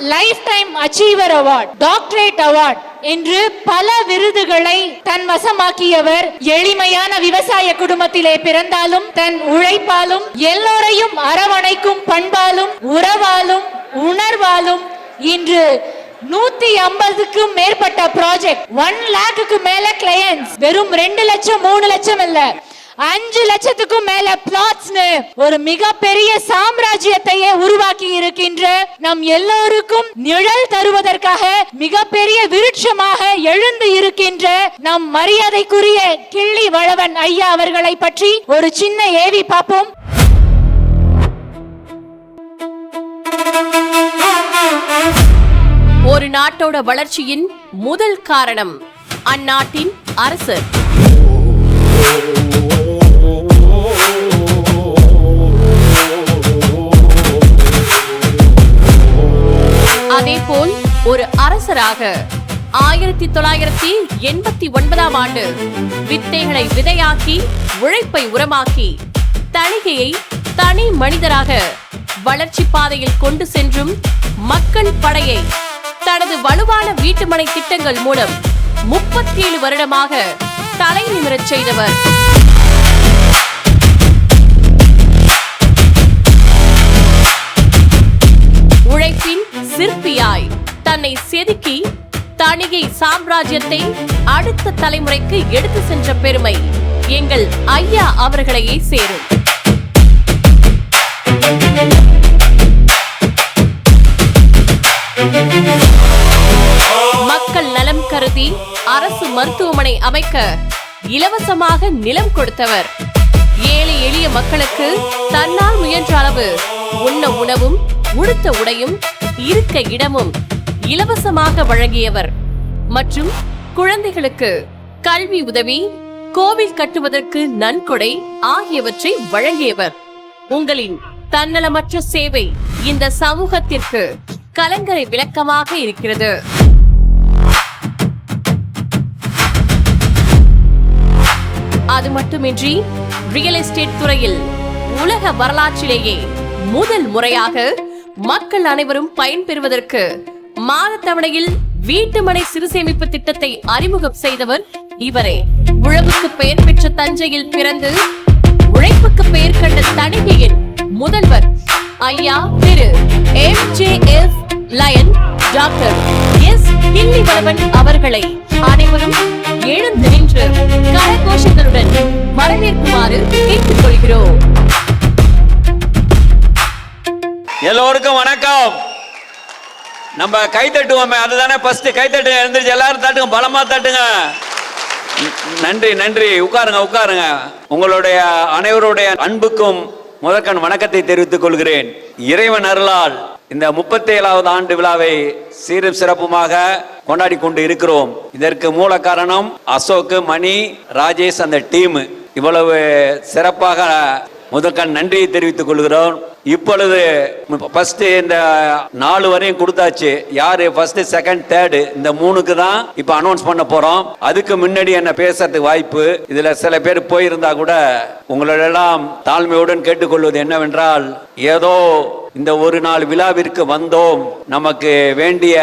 Life time achiever award, doctorate award என்று பல விருதுகளை தன் வசமாக்கியவர். எளிமையான விவசாய குடும்பத்திலே பிறந்தாலும் தன் உழைப்பாலும் எல்லோரையும் அரவணைக்கும் பண்பாலும் உறவாலும் உணர்வாலும் இன்று 150க்கும் மேற்பட்ட ப்ராஜெக்ட், 1 lakhக்கு மேல கிளையன்ட்ஸ், வெறும் 2 லட்சம் 3 லட்சம் இல்ல 5 லட்சத்துக்கும் மேல பிளாட்ஸ்னு ஒரு மிகப்பெரிய சாம்ராஜ்யத்தையே உருவாக்கி இருக்கின்ற நம் எல்லோருக்கும் நிழல் தருவதற்காக மிகப்பெரிய விருட்சமாக எழுந்து இருக்கின்ற நம் மரியாதைக்குரிய கிள்ளி வளவன் ஐயா அவர்களை பற்றி ஒரு சின்ன ஏவி பார்ப்போம். ஒரு நாட்டோட வளர்ச்சியின் முதல் காரணம் அந்நாட்டின் அரசர். அதேபோல் ஒரு அரசராக 1989ஆம் ஆண்டு வித்தைகளை விதையாக்கி உழைப்பை உரமாக்கி தணிகையை தனி மனிதராக வளர்ச்சி பாதையில் கொண்டு சென்றும் மக்கள் படையை தனது வலுவான வீட்டுமனை திட்டங்கள் மூலம் 37 வருடமாக தலை நிமிரச் செய்தவர். உழைப்பின் சிற்பியாய் தன்னை செதுக்கி தணிகை சாம்ராஜ்யத்தை அடுத்த தலைமுறைக்கு எடுத்து சென்ற பெருமை எங்கள் ஐயா அவர்களையே சேரும். மக்கள் நலம் கருதி அரசு மருத்துவமனை அமைக்க இலவசமாக நிலம் கொடுத்தவர். ஏழை எளிய மக்களுக்கு தன்னால் முயன்ற அளவு உண்ண உணவும் உடுத்த உடையும் இருக்க இடமும் இலவசமாக வழங்கியவர். மற்றும் குழந்தைகளுக்கு கல்வி உதவி, கோவில் கட்டுவதற்கு நன்கொடை ஆகியவற்றை வழங்கியவர். உங்களின் தன்னலமற்ற சேவை இந்த சமூகத்திற்கு கலங்கரை விளக்கமாக இருக்கிறது. அது மட்டுமின்றி ரியல் எஸ்டேட் துறையில் உலக வரலாற்றிலேயே முதல் முறையாக மக்கள் அனைவரும் பயன்பெறுவதற்கு மாதத்தவணையில் வீட்டுமனை சிறுசேமிப்பு திட்டத்தை அறிமுகம் செய்தவர் இவரே. உழவுக்கு பெயர் பெற்ற தஞ்சையில் பிறந்து உழைப்புக்கு பெயர் கண்ட தணிகையின் முதல்வர் ஐயா திரு MJF லயன் டாக்டர் எஸ் கிள்ளி வளவன் அவர்களை அனைவரும் எழுந்து நின்று கரகோஷங்களுடன் வரவேற்குமாறு கேட்டுக் கொள்கிறோம். எல்லோருக்கும் வணக்கம். நம்ம கை தட்டுவோமே, அதுதானே ஃபர்ஸ்ட். கை தட்டுங்க, எழுந்திரிச்சு எல்லாரும் தட்டுங்க, பலமா தட்டுங்க. நன்றி நன்றி. உட்காருங்க உட்காருங்க. உங்களுடைய அனைவருடைய அன்புக்கும் முதற்கண் வணக்கத்தை தெரிவித்துக் கொள்கிறேன். இறைவன் அருளால் இந்த 37வது ஆண்டு விழாவை சீரும் சிறப்புமாக கொண்டாடி கொண்டு இருக்கிறோம். இதற்கு மூல காரணம் அசோக், மணி, ராஜேஷ், அந்த டீம். இவ்வளவு சிறப்பாக முதற்கண் நன்றியை தெரிவித்துக் கொள்கிறோம். இப்பொழுது ஃபர்ஸ்ட் இந்த 4 வரையும் கொடுத்தாச்சு. யாரு ஃபர்ஸ்ட், செகண்ட், தேர்ட், இந்த 3க்கு தான் இப்ப அனௌன்ஸ் பண்ண போறோம். அதுக்கு முன்னாடி என்ன பேசுறதுக்கு வாய்ப்பு, இதுல சில பேர் போயிருந்தா கூட உங்களெல்லாம் தாழ்மையுடன் கேட்டுக்கொள்வது என்னவென்றால், ஏதோ இந்த ஒரு நாள் விழாவிற்கு வந்தோம், நமக்கு வேண்டிய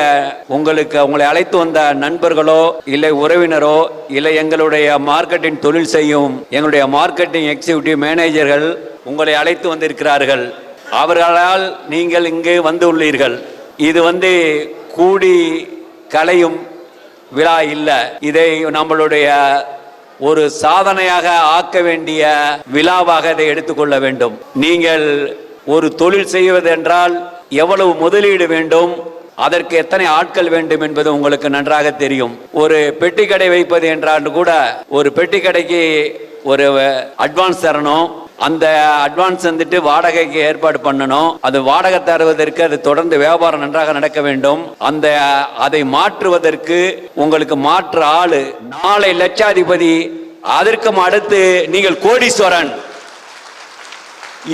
உங்களை அழைத்து வந்த நண்பர்களோ இல்லை உறவினரோ இல்லை எங்களுடைய மார்க்கெட்டிங் தொழில் செய்யும் எங்களுடைய மார்க்கெட்டிங் எக்ஸிகியூட்டிவ் மேனேஜர்கள் உங்களை அழைத்து வந்திருக்கிறார்கள். அவர்களால் நீங்கள் இங்கு வந்து உள்ளீர்கள். இது கூடி கலையும் விழா இல்லை. இதை நம்மளுடைய ஒரு சாதனையாக ஆக்க வேண்டிய விழாவாக இதை எடுத்துக்கொள்ள வேண்டும். நீங்கள் ஒரு தொழில் செய்வது என்றால் எவ்வளவு முதலீடு வேண்டும், அதற்கு எத்தனை ஆட்கள் வேண்டும் என்பது உங்களுக்கு நன்றாக தெரியும். ஒரு பெட்டி கடை வைப்பது என்றால் கூட ஒரு பெட்டி கடைக்கு ஒரு அட்வான்ஸ் தரணும். அந்த அட்வான்ஸ் வாடகைக்கு ஏற்பாடு பண்ணணும். அது வாடகை தருவதற்கு அது தொடர்ந்து வியாபாரம் நன்றாக நடக்க வேண்டும். அதை மாற்றுவதற்கு உங்களுக்கு மாற்று ஆளு, நாளை லட்சாதிபதி, அதற்கும் அடுத்து நீங்கள் கோடீஸ்வரன்.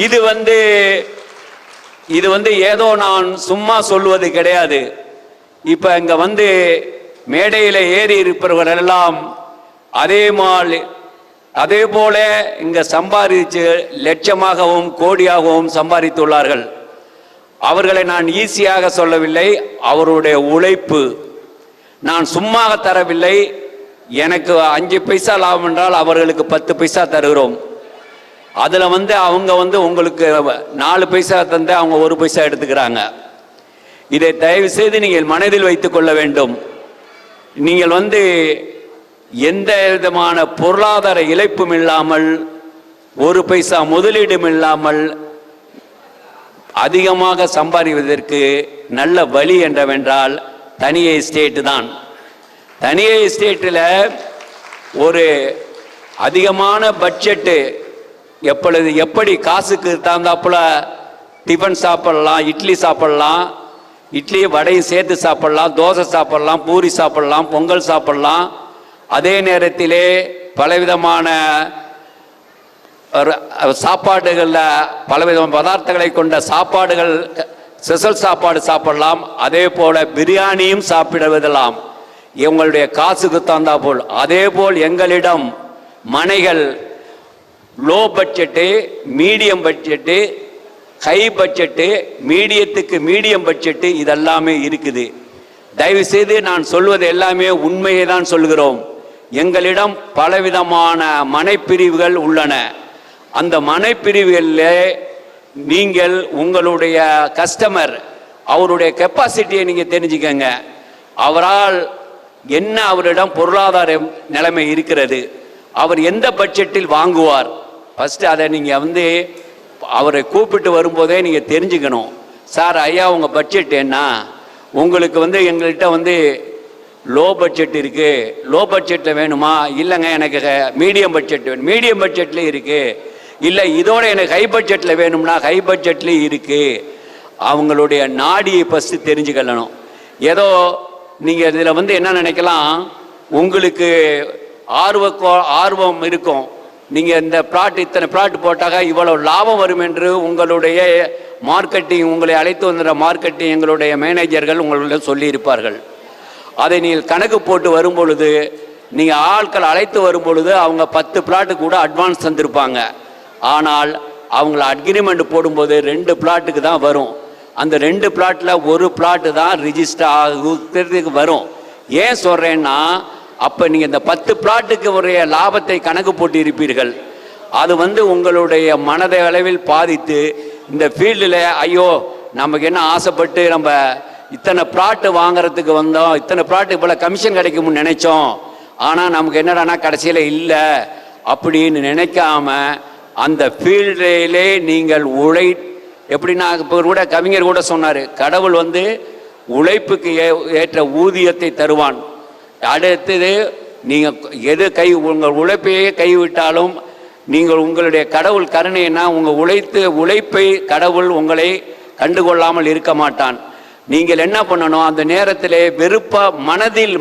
இது ஏதோ நான் சும்மா சொல்லுவது கிடையாது. இப்ப இங்க மேடையில ஏறி இருப்பவர்கள் எல்லாம் அதே போல இங்க சம்பாதிச்சு லட்சமாகவும் கோடியாகவும் சம்பாதித்துள்ளார்கள். அவர்களை நான் ஈஸியாக சொல்லவில்லை, அவருடைய உழைப்பு. நான் சும்மா தரவில்லை. எனக்கு 5 பைசா லாபம் என்றால் அவர்களுக்கு 10 பைசா தருகிறோம். அதில் அவங்க உங்களுக்கு 4 பைசா தந்து அவங்க 1 பைசா எடுத்துக்கிறாங்க. இதை தயவு செய்து நீங்கள் மனதில் வைத்துக் கொள்ள வேண்டும். நீங்கள் எந்த விதமான பொருளாதார இழப்பும் இல்லாமல், 1 பைசா முதலீடும் இல்லாமல் அதிகமாக சம்பாதிப்பதற்கு நல்ல வழி என்றவென்றால் தனியே எஸ்டேட் தான். தனியே எஸ்டேட்டில் ஒரு அதிகமான பட்ஜெட்டு எப்படி காசுக்கு தகுந்தாப்புல டிஃபன் சாப்பிடலாம், இட்லி சாப்பிடலாம், இட்லி வடையும் சேர்த்து சாப்பிடலாம், தோசை சாப்பிடலாம், பூரி சாப்பிடலாம், பொங்கல் சாப்பிடலாம். அதே நேரத்திலே பலவிதமான சாப்பாடுகளில் பலவிதமான பதார்த்தங்களை கொண்ட சாப்பாடுகள், ஸ்பெஷல் சாப்பாடு சாப்பிடலாம். அதே போல பிரியாணியும் சாப்பிடுவதெல்லாம் உங்களுடைய காசுக்கு தந்தா போல். அதே போல் எங்களிடம் மனைகள் low budget, medium budget, high budget, மீடியத்துக்கு மீடியம் பட்ஜெட்டு இதெல்லாமே இருக்குது. தயவு செய்து நான் சொல்வது எல்லாமே உண்மையை தான் சொல்கிறோம். எங்களிடம் பலவிதமான மனைப்பிரிவுகள் உள்ளன. அந்த மனைப்பிரிவுகளில் நீங்கள் உங்களுடைய கஸ்டமர் அவருடைய கெப்பாசிட்டியை நீங்கள் தெரிஞ்சுக்கங்க. அவரால் என்ன, அவரிடம் பொருளாதார நிலைமை இருக்கிறது, அவர் எந்த பட்ஜெட்டில் வாங்குவார், ஃபஸ்ட்டு அதை நீங்கள் அவரை கூப்பிட்டு வரும்போதே நீங்கள் தெரிஞ்சுக்கணும். சார் ஐயா உங்கள் பட்ஜெட் என்ன, உங்களுக்கு எங்கள்கிட்ட லோ பட்ஜெட் இருக்குது, லோ பட்ஜெட்டில் வேணுமா, இல்லைங்க எனக்கு மீடியம் பட்ஜெட் வேணும், மீடியம் பட்ஜெட்லேயும் இருக்குது, இல்லை இதோட எனக்கு ஹை பட்ஜெட்டில் வேணும்னா ஹை பட்ஜெட்லேயும் இருக்குது. அவங்களுடைய நாடியை ஃபஸ்ட்டு தெரிஞ்சுக்கணும். ஏதோ நீங்கள் இதில் என்ன நினைக்கலாம், உங்களுக்கு ஆர்வம் இருக்கும், நீங்கள் இந்த இத்தனை பிளாட் போட்டாக இவ்வளோ லாபம் வரும் என்று உங்களுடைய மார்க்கெட்டிங், உங்களை அழைத்து வந்துடுற மார்க்கெட்டிங் எங்களுடைய மேனேஜர்கள் உங்களிடம் சொல்லியிருப்பார்கள். அதை நீங்கள் கணக்கு போட்டு வரும்பொழுது, நீங்கள் ஆட்கள் அழைத்து வரும்பொழுது அவங்க 10 பிளாட்டு கூட அட்வான்ஸ் தந்திருப்பாங்க. ஆனால் அவங்கள அக்ரிமெண்ட் போடும்போது 2 பிளாட்டுக்கு தான் வரும். அந்த 2 பிளாட்டில் 1 பிளாட்டு தான் ரிஜிஸ்டர் ஆகிறதுக்கு வரும். ஏன் சொல்கிறேன்னா, அப்போ நீங்கள் இந்த 10 பிளாட்டுக்கு உடைய லாபத்தை கணக்கு போட்டு இருப்பீர்கள். அது உங்களுடைய மனதை அளவில் பாதித்து இந்த ஃபீல்டில் ஐயோ நமக்கு என்ன ஆசைப்பட்டு நம்ம இத்தனை பிளாட்டு வாங்கிறதுக்கு வந்தோம், இத்தனை பிளாட்டு இவ்வளோ கமிஷன் கிடைக்கும்னு நினைச்சோம், ஆனால் நமக்கு என்னடானா கடைசியில் இல்லை அப்படின்னு நினைக்காம அந்த ஃபீல்டிலே நீங்கள் எப்படின்னா இப்போ கூட கவிஞர் கூட சொன்னார், கடவுள் உழைப்புக்கு ஏற்ற ஊதியத்தை தருவான். அடுத்தது நீங்கள் எது உங்கள் உழைப்பையே கைவிட்டாலும் நீங்கள் உங்களுடைய கடவுள் கருணைன்னா உங்கள் உழைப்பை கடவுள் உங்களை கண்டுகொள்ளாமல் இருக்க மாட்டான். நீங்கள் என்ன பண்ணணும், அந்த நேரத்தில்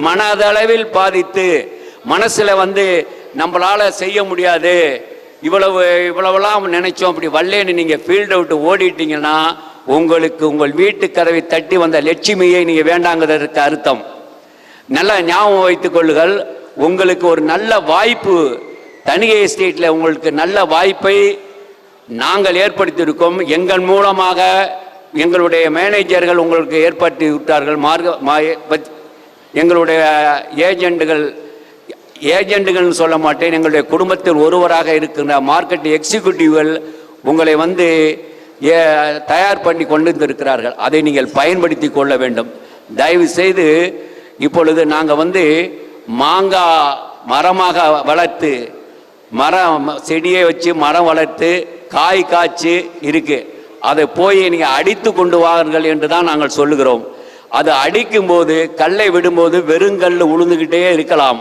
மனதளவில் பாதித்து மனசில் நம்மளால் செய்ய முடியாது, இவ்வளவுலாம் நினைச்சோம் அப்படி வல்லேன்னு நீங்கள் ஃபீல்டை விட்டு ஓடிட்டீங்கன்னா உங்களுக்கு உங்கள் வீட்டு கதவை தட்டி வந்த லட்சுமியை நீங்கள் வேண்டாங்கிறதுக்கு அர்த்தம். நல்லா ஞாபகம் வைத்துக் கொள்ளுங்கள். உங்களுக்கு ஒரு நல்ல வாய்ப்பு, தனிகை எஸ்டேட்டில் உங்களுக்கு நல்ல வாய்ப்பை நாங்கள் ஏற்படுத்தியிருக்கோம். எங்கள் மூலமாக எங்களுடைய மேனேஜர்கள் உங்களுக்கு ஏற்படுத்தி விட்டார்கள். எங்களுடைய ஏஜெண்டுகள்னு சொல்ல மாட்டேன், எங்களுடைய குடும்பத்தில் ஒருவராக இருக்கின்ற மார்க்கெட் எக்ஸிக்யூட்டிவ்கள் உங்களை தயார் பண்ணி கொண்டு வந்திருக்கிறார்கள். அதை நீங்கள் பயன்படுத்தி கொள்ள வேண்டும். தயவு செய்து இப்பொழுது நாங்கள் மாங்காய் மரமாக வளர்த்து, செடியை வச்சு மரம் வளர்த்து காய் காய்ச்சி இருக்கு, அதை போய் நீங்கள் அடித்து கொண்டு வாருங்கள் என்று தான் நாங்கள் சொல்லுகிறோம். அது அடிக்கும்போது கல்லை விடும்போது வெறுங்கல் உளுந்துக்கிட்டே இருக்கலாம்.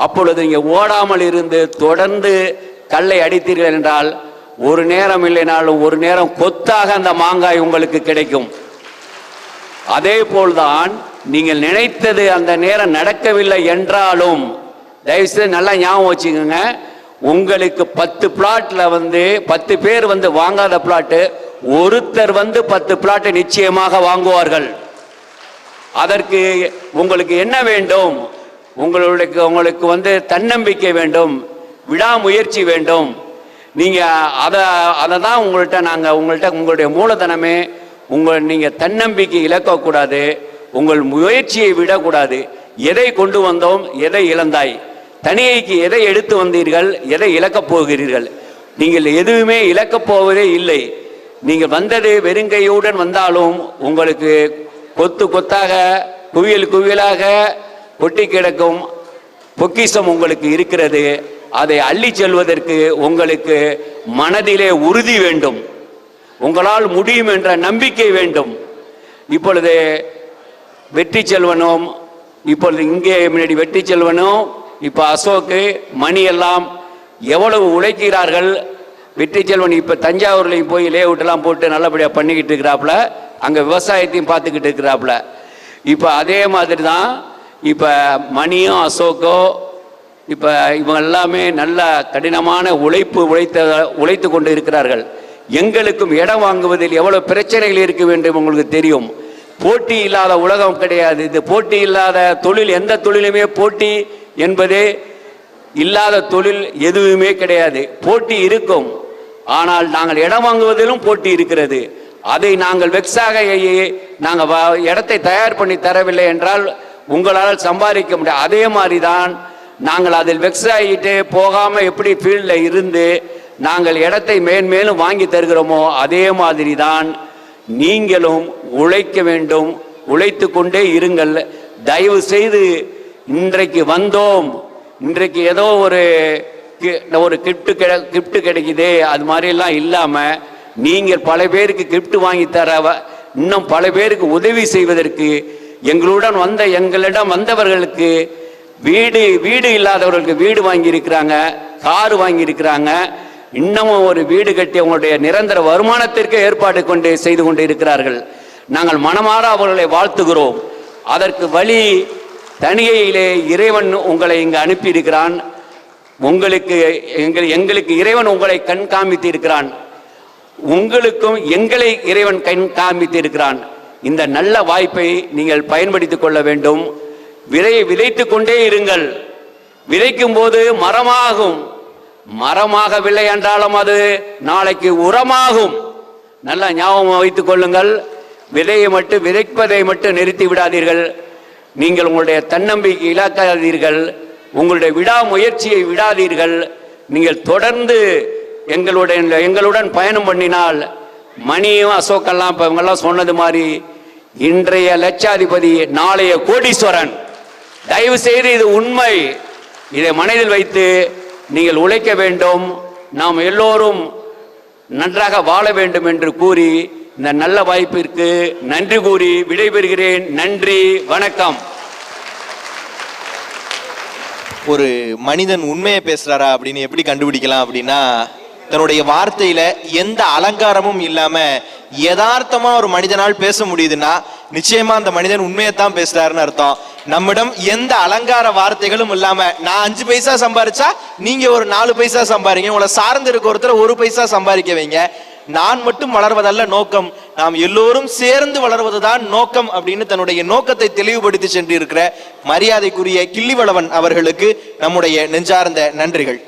அப்பொழுது நீங்கள் ஓடாமல் இருந்து தொடர்ந்து கல்லை அடித்தீர்கள் என்றால் ஒரு நேரம் இல்லைனாலும் ஒரு நேரம் கொத்தாக அந்த மாங்காய் உங்களுக்கு கிடைக்கும். அதே போல்தான் நீங்கள் நினைத்தது அந்த நேரம் நடக்கவில்லை என்றாலும் தயவுசெய்து நல்லா ஞாபகம் வச்சுக்கோங்க, உங்களுக்கு 10 பிளாட்ல 10 பேர் வாங்காத பிளாட்டு ஒருத்தர் 10 பிளாட்டை நிச்சயமாக வாங்குவார்கள். அதற்கு உங்களுக்கு என்ன வேண்டும், உங்களுக்கு தன்னம்பிக்கை வேண்டும், விடாமுயற்சி வேண்டும். நீங்கள் அதை தான் உங்கள்கிட்ட உங்களுடைய மூலதனமே நீங்கள் தன்னம்பிக்கை இழக்கக்கூடாது, உங்கள் முயற்சியை விடக்கூடாது. எதை கொண்டு வந்தோம், எதை இழந்தாய், தனியைக்கு எதை எடுத்து வந்தீர்கள், எதை இழக்கப் போகிறீர்கள்? நீங்கள் எதுவுமே இழக்கப் போவதே இல்லை. நீங்கள் வந்தது வெறுங்கையுடன் வந்தாலும் உங்களுக்கு கொத்து கொத்தாக குவியல் குவியலாக கொட்டி கிடக்கும் பொக்கிஷம் உங்களுக்கு இருக்கிறது. அதை அள்ளி செல்வதற்கு உங்களுக்கு மனதிலே உறுதி வேண்டும், உங்களால் முடியும் என்ற நம்பிக்கை வேண்டும். இப்பொழுது வெற்றி செல்வனும், இப்பொழுது இங்கே முன்னாடி வெற்றி செல்வனும், இப்போ அசோக்கு, மணி எல்லாம் எவ்வளவு உழைக்கிறார்கள். வெற்றி செல்வன் இப்போ தஞ்சாவூர்லையும் போய் லேஅவுட்லாம் போட்டு நல்லபடியாக பண்ணிக்கிட்டு இருக்கிறாப்புல, அங்கே விவசாயத்தையும் பார்த்துக்கிட்டு இருக்கிறாப்புல. இப்போ அதே மாதிரி தான் இப்போ மணியும் அசோக்கோ இப்போ இவங்க எல்லாமே நல்ல கடினமான உழைத்து கொண்டு இருக்கிறார்கள். எங்களுக்கும் இடம் வாங்குவதில் எவ்வளோ பிரச்சனைகள் இருக்க வேண்டும் உங்களுக்கு தெரியும். போட்டி இல்லாத உலகம் கிடையாது. இது போட்டி இல்லாத தொழில், எந்த தொழிலுமே போட்டி என்பதே இல்லாத தொழில் எதுவுமே கிடையாது. போட்டி இருக்கும், ஆனால் நாங்கள் இடம் வாங்குவதிலும் போட்டி இருக்கிறது. அதை நாங்கள் வெக்ஸாக நாங்கள் இடத்தை தயார் பண்ணி தரவில்லை என்றால் உங்களால் சம்பாதிக்க முடியாது. அதே மாதிரி தான் நாங்கள் அதில் வெக்ஸ் ஆகிட்டு போகாமல் எப்படி ஃபீல்டில் இருந்து நாங்கள் இடத்தை மேன்மேலும் வாங்கி தருகிறோமோ அதே மாதிரி தான் நீங்களும் உழைக்க வேண்டும். உழைத்து கொண்டே இருங்கள். தயவு செய்து இன்றைக்கு வந்தோம், இன்றைக்கு ஏதோ ஒரு கிஃப்ட் கிடைக்குது அது மாதிரிலாம் இல்லாமல் நீங்கள் பல பேருக்கு கிஃப்ட் வாங்கி தர, இன்னும் பல பேருக்கு உதவி செய்வதற்கு எங்களிடம் வந்தவர்களுக்கு வீடு இல்லாதவர்களுக்கு வீடு வாங்கி இருக்கிறாங்க, கார் வாங்கி இருக்கிறாங்க. இன்னமும் ஒரு வீடு கட்டி அவங்களுடைய நிரந்தர வருமானத்திற்கு ஏற்பாடு செய்து கொண்டு இருக்கிறார்கள். நாங்கள் மனமாற அவர்களை வாழ்த்துகிறோம். அதற்கு வழி தனியையிலே இறைவன் உங்களை இங்கு அனுப்பி இருக்கிறான். எங்களுக்கு இறைவன் உங்களை கண் காமித்து இருக்கிறான், உங்களுக்கும் எங்களை இறைவன் கண் காமித்து இருக்கிறான். இந்த நல்ல வாய்ப்பை நீங்கள் பயன்படுத்திக் கொள்ள வேண்டும். விதைத்து கொண்டே இருங்கள். விதைக்கும் போது மரமாகும், மரமாகவில்லை என்றாலும் அது நாளைக்கு உரமாகும். நல்லா ஞாபகம் வைத்துக் கொள்ளுங்கள். விதைப்பதை மட்டும் நிறுத்தி விடாதீர்கள். நீங்கள் உங்களுடைய தன்னம்பிக்கை இழக்காதீர்கள், உங்களுடைய விடாமுயற்சியை விடாதீர்கள். நீங்கள் தொடர்ந்து எங்களுடன் பயணம் பண்ணினால் மணியும் அசோக்கெல்லாம் இப்போ இவங்கெல்லாம் சொன்னது மாதிரி இன்றைய லட்சாதிபதி நாளைய கோடீஸ்வரன். தயவு செய்து இது உண்மை, இதை மனதில் வைத்து நீங்கள் உழைக்க வேண்டும். நாம் எல்லோரும் நன்றாக வாழ வேண்டும் என்று கூறி இந்த நல்ல வாய்ப்பிற்கு நன்றி கூறி விடைபெறுகிறேன். நன்றி, வணக்கம். ஒரு மனிதன் உண்மையை பேசுறாரா அப்படின்னு எப்படி கண்டுபிடிக்கலாம் அப்படின்னா, தன்னுடைய வார்த்தையில எந்த அலங்காரமும் இல்லாம யதார்த்தமா ஒரு மனிதனால் பேச முடியுதுன்னா நிச்சயமா அந்த மனிதன் உண்மையைத்தான் பேசுறாருன்னு அர்த்தம். நம்மிடம் எந்த அலங்கார வார்த்தைகளும் இல்லாம நான் 5 பைசா சம்பாரிச்சா நீங்க ஒரு 4 பைசா சம்பாதிங்க, உங்களை சார்ந்து இருக்க ஒருத்தர் 1 பைசா சம்பாதிக்க வைங்க. நான் மட்டும் வளர்வதல்ல நோக்கம், நாம் எல்லோரும் சேர்ந்து வளர்வதுதான் நோக்கம் அப்படின்னு தன்னுடைய நோக்கத்தை தெளிவுபடுத்தி சென்று இருக்கிற மரியாதைக்குரிய கிள்ளிவளவன் அவர்களுக்கு நம்முடைய நெஞ்சார்ந்த நன்றிகள்.